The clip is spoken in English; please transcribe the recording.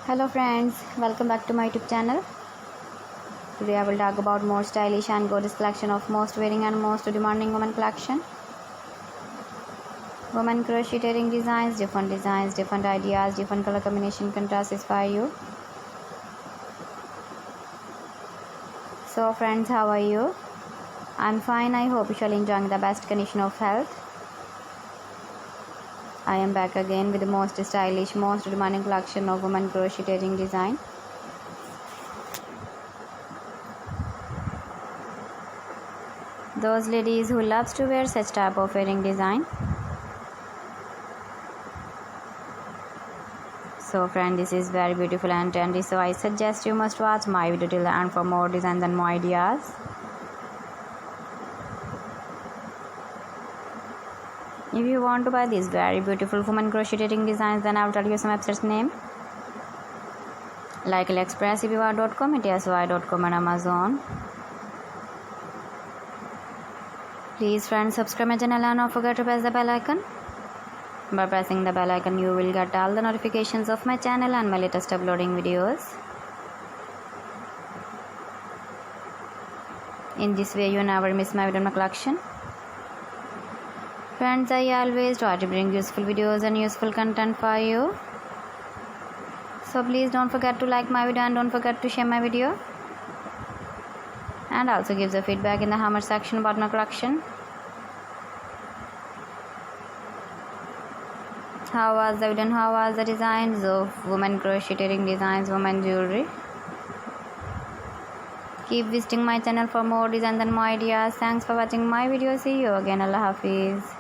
Hello friends, welcome back to my YouTube channel. Today I will talk about more stylish and gorgeous collection of most wearing and most demanding women collection. Women crocheting designs, different ideas, different color combination contrasts inspire you. So friends, how are you? I'm fine. I hope you shall enjoy the best condition of health. I am back again with the most stylish, most demanding collection of women crocheting design. Those ladies who loves to wear such type of wearing design. So friend, this is very beautiful and trendy, so I suggest you must watch my video till the end for more designs and more ideas. If you want to buy these very beautiful women crocheting designs, then I will tell you some websites name like AliExpress, eBay.com, etsy.com and Amazon. Please friends, subscribe my channel and don't forget to press the bell icon. By pressing the bell icon, you will get all the notifications of my channel and my latest uploading videos. In this way, you never miss my video collection. Friends, I always try to bring useful videos and useful content for you. So please don't forget to like my video and don't forget to share my video. And also give the feedback in the comment section about my collection. How was the video and how was the designs of women crocheting designs, women jewelry. Keep visiting my channel for more designs and more ideas. Thanks for watching my video. See you again. Allah Hafiz.